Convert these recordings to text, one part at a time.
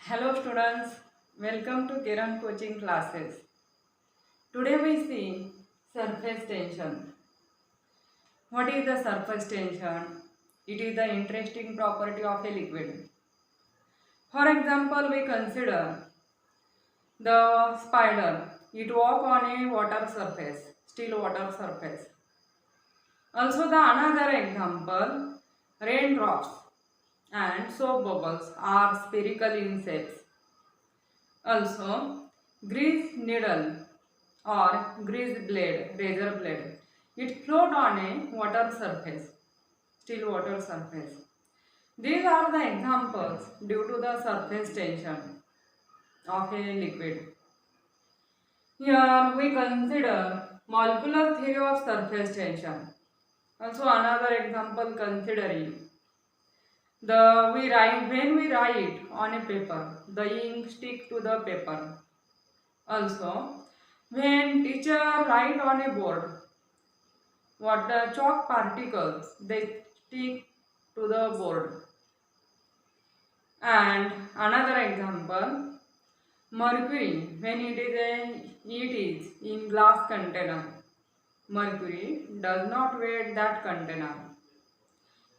Hello students, welcome to Kiran coaching classes. Today we see surface tension. What is the surface tension? It is the interesting property of a liquid. For example, we consider the spider. It walk on a water surface, still water surface. Also the another example, raindrops and soap bubbles are spherical in shapes. Also, grease needle or grease blade, razor blade. It float on a water surface, still water surface. These are the examples due to the surface tension of a liquid. Here we consider molecular theory of surface tension. Also another example considering the we write when we write on a paper, the ink stick to the paper. Also, when teacher write on a board, what the chalk particles they stick to the board. And another example, mercury when it is in glass container, mercury does not weight that container.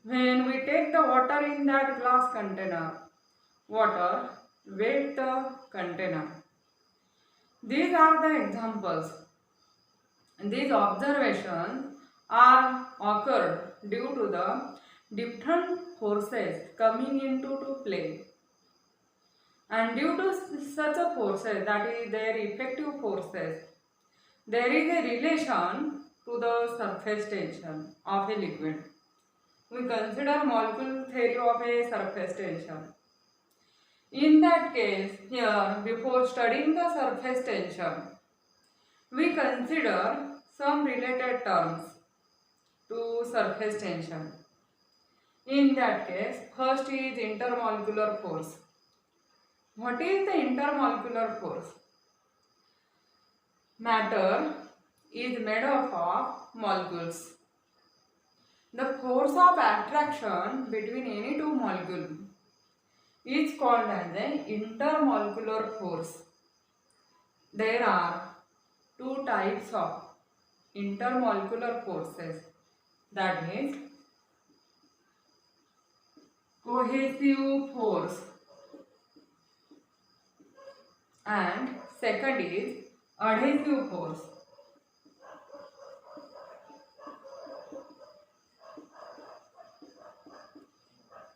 When we take the water in that glass container, water weight the container. These are the examples. These observations are occurred due to the different forces coming into to play, and due to such a forces, that is their effective forces, there is a relation to the surface tension of a liquid. We consider molecular theory of a surface tension. In that case, here before studying the surface tension, we consider some related terms to surface tension. In that case, first is intermolecular force. What is the intermolecular force? Matter is made up of molecules. The force of attraction between any two molecules is called as an intermolecular force. There are two types of intermolecular forces, that is cohesive force and second is adhesive force.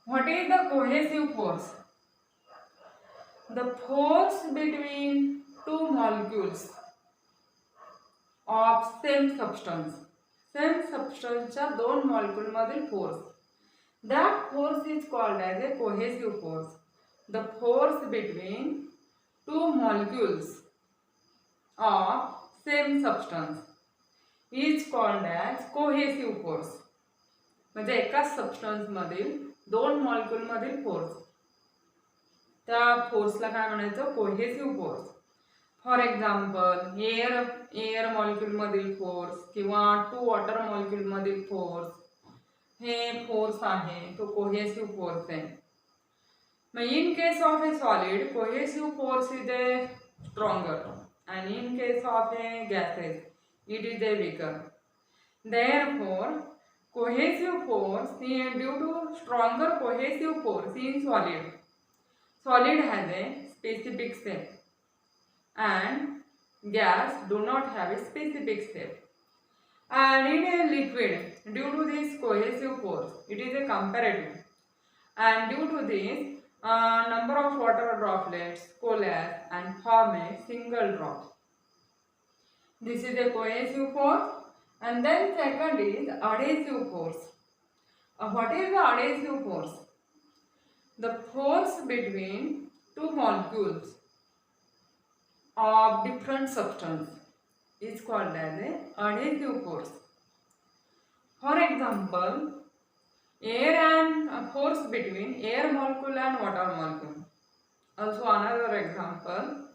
What is the cohesive force? The force between two molecules of same substance. Same substance च्या दोन molecule मधील force. That force is called as a cohesive force. The force between two molecules of same substance is called as cohesive force. म्हणजे एकाच substance मधील दोन molecule मधील force, त्या फोर्सला काय म्हणायचं? Cohesive force. For example air molecule मधील फोर्स किंवा टू वॉटर मॉलिक्यूल मधील फोर्स, हे फोर्स आहे तो कोहेसिव्ह फोर्स आहे. मग in case of a solid cohesive force is a stronger and in case of a gases it is a weaker. Therefore cohesive force due to stronger cohesive force in solid has a specific shape and gas do not have a specific shape. And in a liquid, due to this cohesive force, it is a comparative, and due to this number of water droplets collapse and form a single drop. This is a cohesive force. And then second is adhesive force. What is the adhesive force? The force between two molecules of different substance is called as a adhesive force. For example, air and force between air molecule and water molecule. Also another example,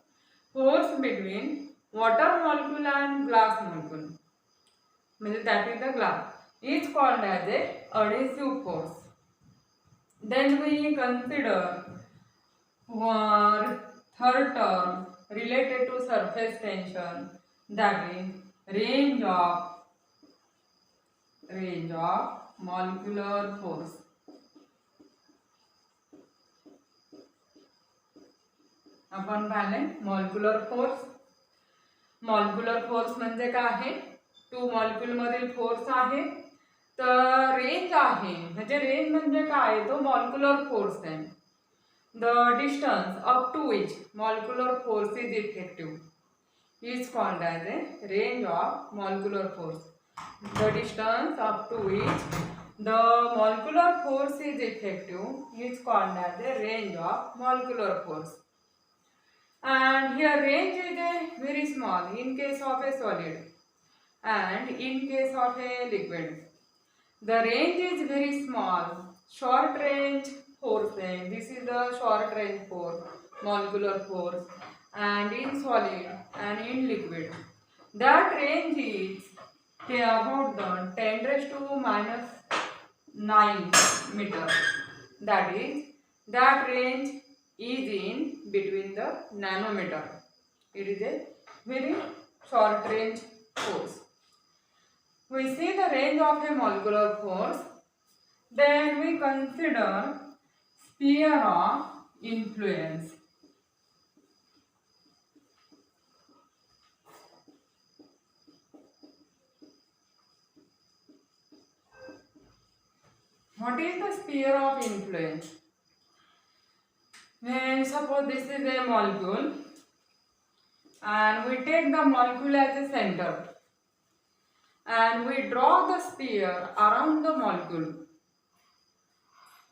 force between water molecule and glass molecule. That is the glass. Is called as a adhesive force. Then we consider third term related to surface tension, that is range of molecular force. आपण पाहिले molecular force. Molecular force म्हणजे काय आहे? Two molecule मधील force आहे. तर range आहे म्हणजे रेंज म्हणजे काय? तो मॉलिक्युलर फोर्स आहे. The distance up to which molecular force is effective is called as a range of molecular force. The distance up to which the molecular force is effective is called as the range of molecular force. And here range is a very small in case of a solid and in case of a liquid. The range is very small. Short range force. This is the short range force, molecular force, and in solid and in liquid. That range is about the 10 raised to minus 9 meter. That is, that range is in between the nanometer. It is a very short range force. We see the range of a molecular force. Then we consider sphere of influence. What is the sphere of influence? When suppose this is a molecule and we take the molecule as a center and we draw the sphere around the molecule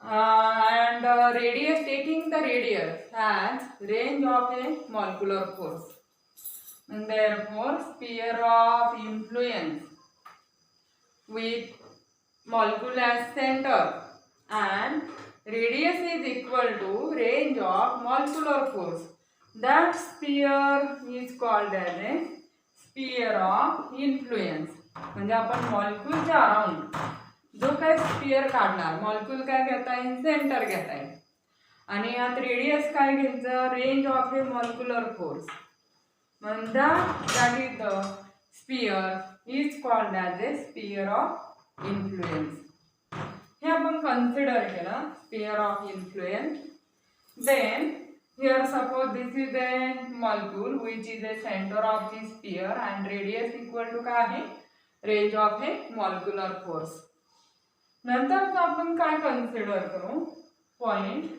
and radius, taking the radius as range of a molecular force. And therefore sphere of influence with molecule as center and radius is equal to range of molecular force. That sphere is called as a sphere of influence. म्हणजे आपण मॉलिक्यूलच्या around जो काय sphere काढणार, molecule काय घेताय? Centre घेताय आणि यात रेडियस काय घ्यायचं? Range of a molecular force. म्हणजे that is the sphere is called as a sphere of influence. हे आपण कन्सिडर केलं sphere of influence. Then here suppose this is a molecule which is a center of the sphere and radius equal to काय आहे? range of a molecular force. नंतर आपण काय consider करू? Point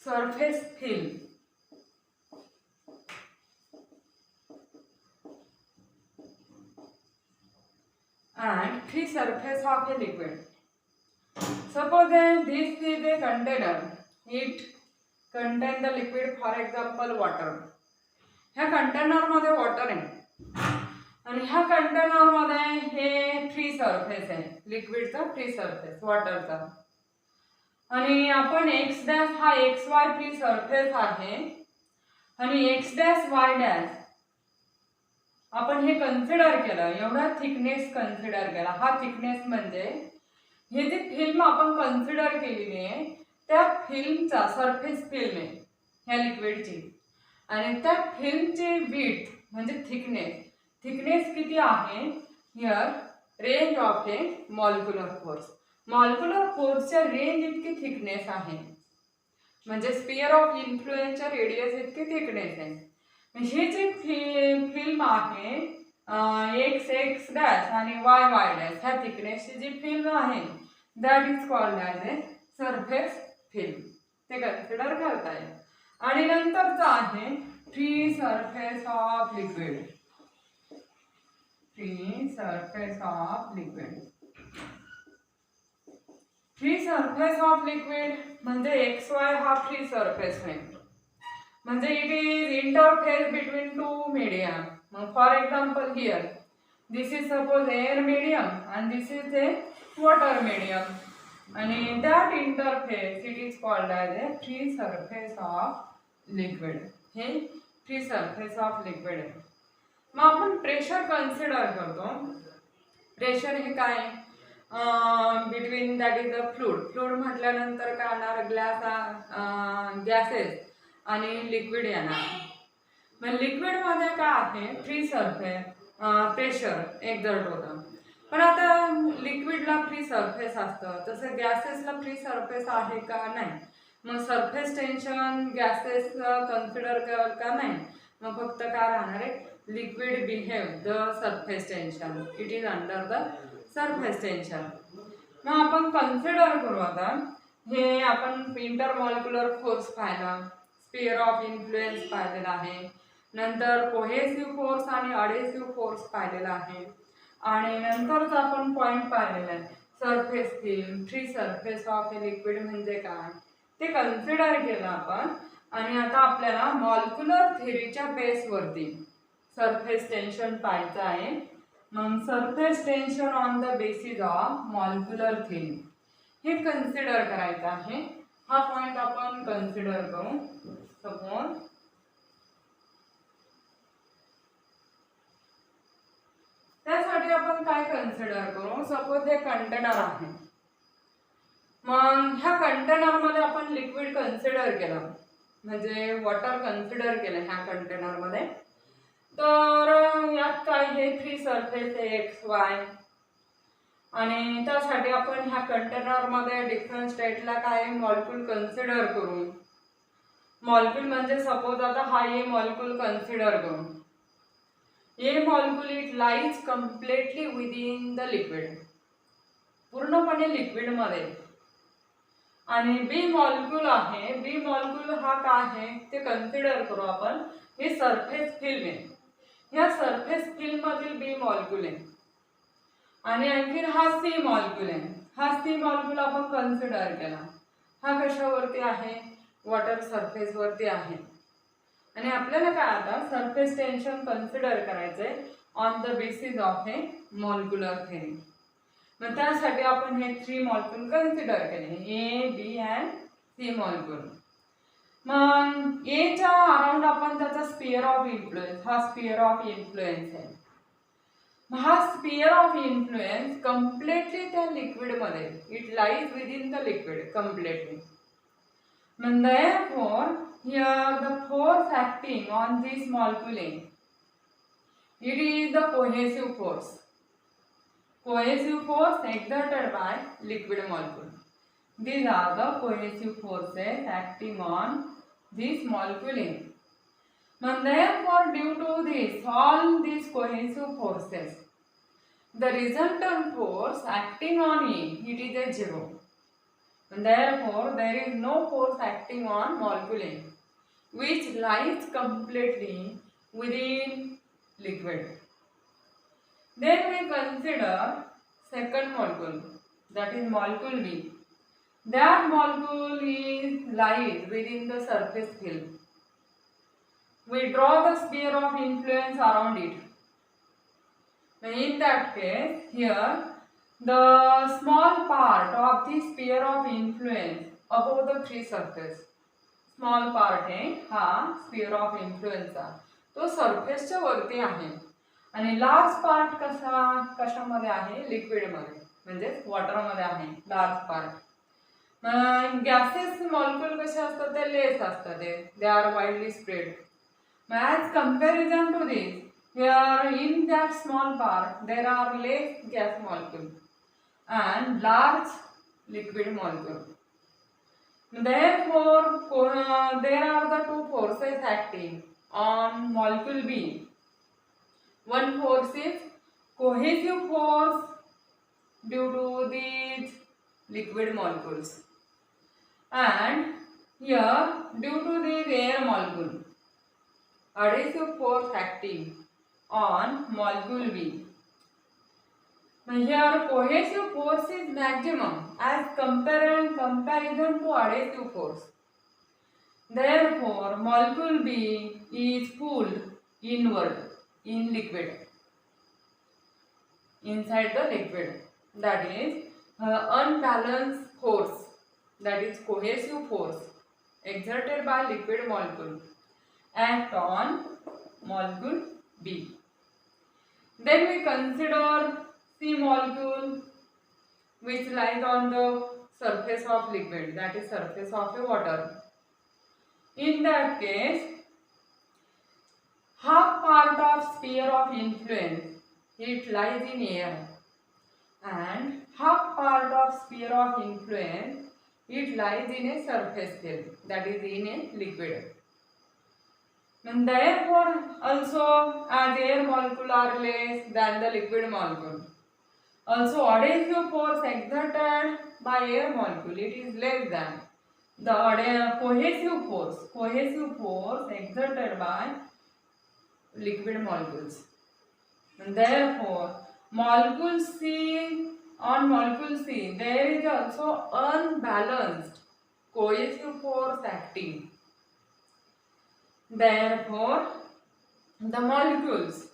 surface film. And free surface of a liquid. Suppose this is a container. It contains the liquid, for example water. ह्या container मध्ये water आहे आणि ह्या कंटेनर मध्ये हे फ्री सरफेस आहे, लिक्विडचा फ्री सरफेस वॉटरचा. आणि आपण एक्स डॅश हा एक्स वाय फ्री सरफेस आहे आणि एक्स डॅश वाय डॅश आपण हे कन्सिडर केलं. एवढा थिकनेस कन्सिडर केला. हा थिकनेस म्हणजे हे जे फिल्म आपण कन्सिडर केलेली आहे त्या फिल्मचा सरफेस फिल्म आहे ह्या लिक्विडची आणि त्या फिल्मची विड्थ म्हणजे थिकनेस किती आहे? Here range of a molecular force. Molecular फोर्सच्या रेंज इतकी थिकनेस आहे म्हणजे स्फिअर ऑफ इन्फ्लुएन्सच्या रेडियस इतकी थिकनेस आहे. ही जी फिल्म आहे एक्स एक्स डॅश आणि वाय वाय डॅश ह्या थिकनेसची जी फिल्म आहे that is called as a surface film. ते कन्सिडर करता येईल. आणि नंतरचं आहे free surface of liquid. Free surface of liquid. Free surface of liquid म्हणजे एक्स वाय हा फ्री सरफेस आहे म्हणजे it is interface between two medium. For example here this is suppose air medium and this is a water medium. आणि that interface it is called as a free surface of liquid. हे free surface of liquid आहे. मग आपण pressure consider करतो. Pressure हे काय between that is the fluid म्हटल्यानंतर काय होणार गॅसेस आणि लिक्विड येणार. मग लिक्विडमध्ये काय आहे फ्री सरफेस प्रेशर एक्झर्ट होतं. पण आता लिक्विडला फ्री सरफेस असतं तसं गॅसेसला फ्री सरफेस आहे का नाही. मग सरफेस टेन्शन गॅसेस कन्सिडर कर का नाही. मग फक्त काय राहणार आहे liquid behave the surface tension it is under the surface tension. मग आपण कन्सिडर करू आता हे आपण इंटरमॉलिक्युलर फोर्स पाहिला, स्पिअर ऑफ इन्फ्लुएन्स पाहिलेला आहे, नंतर कोहेसिव्ह फोर्स आणि अडेसिव्ह फोर्स पाहिलेला आहे, आणि नंतरच आपण पॉईंट पाहिलेला आहे surface film free surface of a liquid म्हणजे काय ते कन्सिडर केलं आपण. आणि आता आपल्याला मॉलिक्युलर थेअरीच्या बेसवरती सरफेस टेन्शन पाहायचं आहे. मग surface tension on the basis of molecular theory हे कन्सिडर करायचं आहे. हा पॉईंट आपण कन्सिडर करू. सपोज त्यासाठी आपण काय कन्सिडर करू. सपोज हे कंटेनर आहे. मग ह्या कंटेनरमध्ये आपण लिक्विड कन्सिडर केलं म्हणजे वॉटर कन्सिडर केलं ह्या कंटेनरमध्ये. तर यात काय हे फ्री सरफेस आहे एक्स वाय. आणि त्यासाठी आपण ह्या कंटेनरमध्ये डिफरंट स्टेटला काय मॉलिक्यूल कन्सिडर करू. मॉलिक्यूल म्हणजे सपोज आता हा ए मॉलिक्यूल कन्सिडर करू. A molecule it lies completely within the liquid पूर्णपणे लिक्विडमध्ये. आणि बी मॉलिक्यूल आहे. बी मॉलिक्यूल हा काय आहे ते कन्सिडर करू आपण. हे सरफेस फिल्म आहे. ह्या सरफेस फिल्म मधील बी मॉलिक्यूल आहे. आणि आणखी हा सी मॉलिक्यूल आहे. हा सी मॉलिक्यूल आपण कन्सिडर केला. हा कशावरती आहे वॉटर सरफेस वरती आहे. आणि आपल्याला काय आता सरफेस टेन्शन कन्सिडर करायचंय on the basis of a molecular theory. मग त्यासाठी आपण हे 3 मॉलिक्यूल कन्सिडर केले A B and C molecule. मग एच्या अराउंड आपण त्याचा स्पिअर ऑफ इन्फ्लुएन्स हा स्पिअर ऑफ इन्फ्लुएन्स आहे. हा स्पिअर ऑफ इन्फ्लुएन्स कम्प्लिटली त्या लिक्विडमध्ये it lies within the liquid completely. And therefore, here the force acting on this molecule, it is the cohesive force. Cohesive force exerted by liquid molecule. These are the cohesive forces acting on this molecule. And therefore, due to this, all these cohesive forces, the resultant force acting on it is a zero. And therefore, there is no force acting on molecule which lies completely within liquid. Then we consider second molecule, that is molecule B. That molecule lies within the surface film. We draw the sphere of influence around it. In that case, here the small part of the sphere of influence above the free surface. Small part आहे हा sphere of इन्फ्लुएन्सचा तो सरफेसच्या वरती आहे. आणि large part कशामध्ये आहे लिक्विडमध्ये म्हणजे वॉटरमध्ये आहे लार्ज पार्ट. गॅसेस मॉलिक्यूल कसे असतात ते लेस असतात. They are widely spread. As comparison to this here in that small part there are less gas molecule and large liquid molecule. Therefore, there are the two forces acting on molecule B. One force is cohesive force due to these liquid molecules, and here due to the air molecule, adhesive force acting on molecule B. Here cohesive force is maximum as comparison to adhesive force. Therefore, molecule B is pulled inward in liquid, inside the liquid. That is unbalanced force, that is cohesive force exerted by liquid molecule act on molecule B. Then we consider C molecule which lies on the surface of liquid, that is surface of a water. In that case, half part of sphere of influence it lies in air and half part of sphere of influence it lies in a surface field, that is in a liquid. And therefore also as air molecule are less than the liquid molecule, also adhesive force exerted by air molecule it is less than the cohesive force exerted by liquid molecules. And therefore molecule C, on molecule C there is also unbalanced cohesive force acting. Therefore the molecules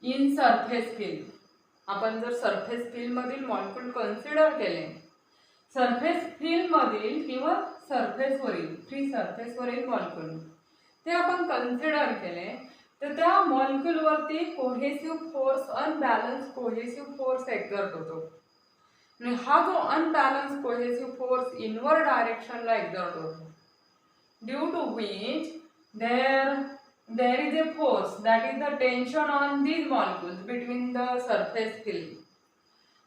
in surface field, आपण जर surface field मधील molecule consider केले, surface field मधील किंवा surface वरील free surface वरील molecule ते आपण कन्सिडर केले तर त्या मॉलिक्यूल वरती cohesive force, unbalance cohesive force exert होतो आणि हा जो अनबॅलन्स कोहेसिव्ह फोर्स इनवर्ड डायरेक्शनला एक्झर्ट होतो, due to which there is a force, that is the tension on these molecules between the surface field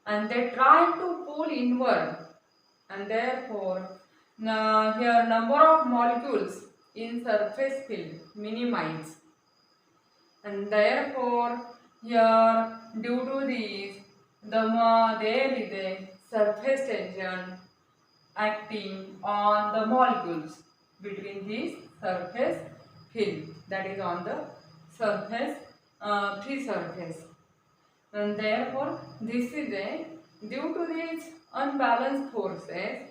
and they try to pull inward, and therefore here number of molecules in surface field minimize, and therefore here due to this there is a surface tension acting on the molecules between this surface field, that is on the surface free surface, and therefore this is a due to these unbalanced forces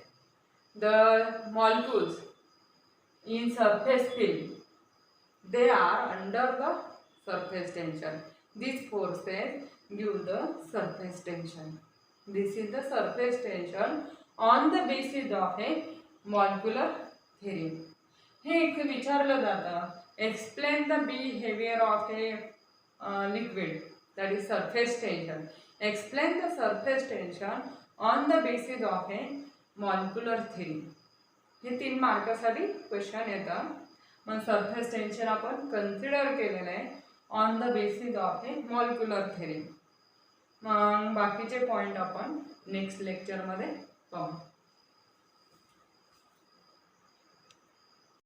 the molecules in surface field they are under the surface tension. These forces give the surface tension. This is the surface tension on the basis of a molecular theory. हे एक विचारलं जातं, explain the behaviour of a liquid, that is surface tension. Explain the surface tension on the basis of a molecular theory. हे 3 मार्कासाठी question येतं. मग surface tension आपण consider केलेलं आहे on the basis of a molecular theory. मग बाकीचे point आपण नेक्स्ट लेक्चरमध्ये पाहू.